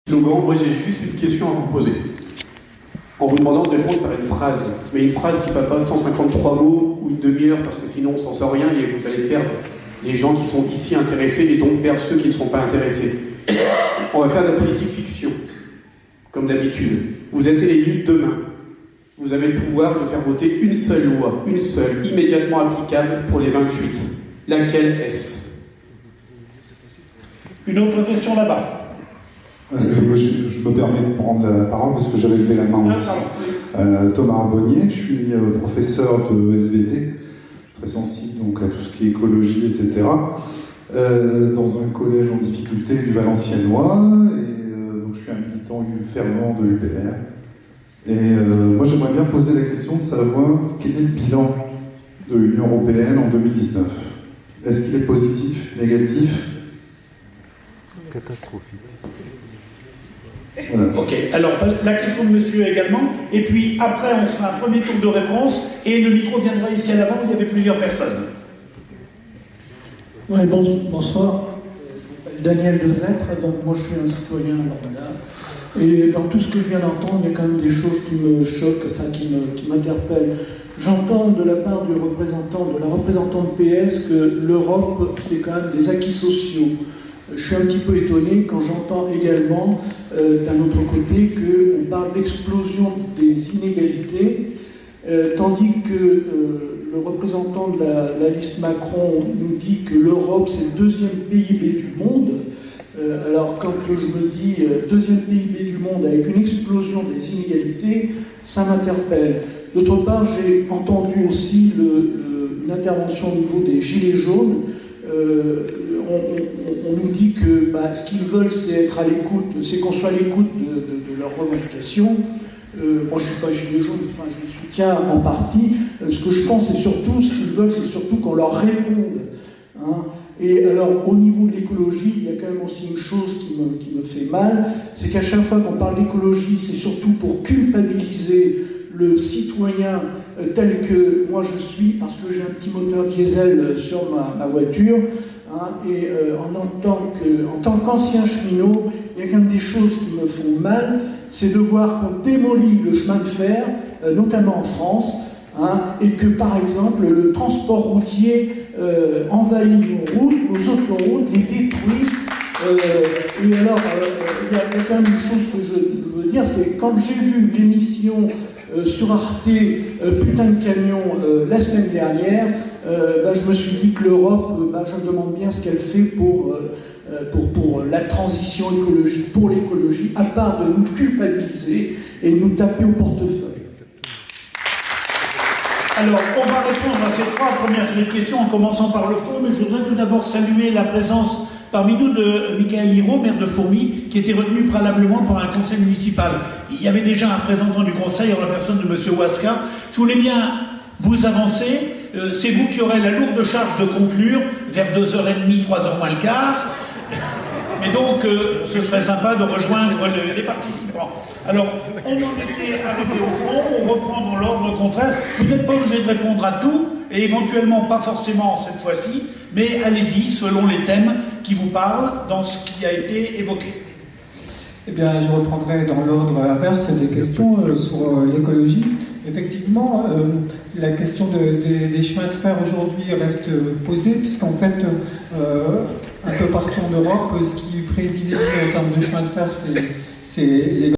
Slogan, moi j'ai juste une question à vous poser. En vous demandant de répondre par une phrase. Mais une phrase qui ne va pas 153 mots ou une demi-heure, parce que sinon on s'en sort rien et vous allez perdre les gens qui sont ici intéressés et donc perdre ceux qui ne sont pas intéressés. On va faire de la politique fiction, comme d'habitude. Vous êtes élus demain. Vous avez le pouvoir de faire voter une seule loi, une seule, immédiatement applicable pour les 28. Laquelle est-ce? Une autre question là-bas. Moi, je me permets de prendre la parole parce que j'avais levé la main aussi. Thomas Arbonnier, je suis professeur de SVT, très sensible donc, à tout ce qui est écologie, etc. Dans un collège en difficulté du Valenciennois, et donc je suis un militant fervent de l'UPR. Et moi j'aimerais bien poser la question de savoir quel est le bilan de l'Union Européenne en 2019. Est-ce qu'il est positif, négatif? Catastrophique. Voilà. Ok, alors la question de monsieur également, et puis après on fera un premier tour de réponse, et le micro viendra ici à l'avant, il y avait plusieurs personnes. Oui, bonsoir. Daniel Dezêtre, donc moi je suis un citoyen lambda. Et dans tout ce que je viens d'entendre, il y a quand même des choses qui me choquent, enfin qui m'interpellent. J'entends de la part de la représentante PS que l'Europe, c'est quand même des acquis sociaux. Je suis un petit peu étonné quand j'entends également, d'un autre côté, qu'on parle d'explosion des inégalités, tandis que le représentant de la liste Macron nous dit que l'Europe, c'est le deuxième PIB du monde. Alors quand je me dis deuxième PIB du monde avec une explosion des inégalités, ça m'interpelle. D'autre part, j'ai entendu aussi une intervention au niveau des Gilets jaunes. On nous dit que ce qu'ils veulent, c'est être à l'écoute, c'est qu'on soit à l'écoute de leurs revendications. Moi, je ne suis pas gilet jaune, enfin, je les soutiens en partie. Ce que je pense, c'est surtout, ce qu'ils veulent, c'est surtout qu'on leur réponde. Hein. Et alors, au niveau de l'écologie, il y a quand même aussi une chose qui me fait mal, c'est qu'à chaque fois qu'on parle d'écologie, c'est surtout pour culpabiliser le citoyen tel que moi je suis, parce que j'ai un petit moteur diesel sur ma voiture, hein, et en tant qu'ancien cheminot, il y a quand même des choses qui me font mal, c'est de voir qu'on démolit le chemin de fer, notamment en France, hein, et que par exemple le transport routier envahit nos routes, nos autoroutes, les détruit. Et alors, il y a quand même une chose que je veux dire, c'est quand j'ai vu l'émission sur Arte, Putain de camion, la semaine dernière, je me suis dit que l'Europe, je me demande bien ce qu'elle fait pour la transition écologique, pour l'écologie, à part de nous culpabiliser et nous taper au portefeuille. Alors, on va répondre à ces trois premières questions en commençant par le fond, mais je voudrais tout d'abord saluer la présence parmi nous de Michael Hirault, maire de Fourmies, qui était retenu préalablement par un conseil municipal. Il y avait déjà un représentant du conseil en la personne de M. Waska. Si vous voulez bien vous avancer, c'est vous qui aurez la lourde charge de conclure vers 2h30, 3h moins le quart. Mais donc, ce serait sympa de rejoindre les participants. Alors, on en était arrivé au fond, on reprend dans l'ordre contraire. Vous n'êtes pas obligé de répondre à tout, et éventuellement pas forcément cette fois-ci, mais allez-y, selon les thèmes qui vous parlent dans ce qui a été évoqué. Eh bien, je reprendrai dans l'ordre inverse des questions sur l'écologie. Effectivement, la question des chemins de fer aujourd'hui reste posée, puisqu'en fait, un peu partout en Europe, ce qui privilégie en termes de chemins de fer, c'est les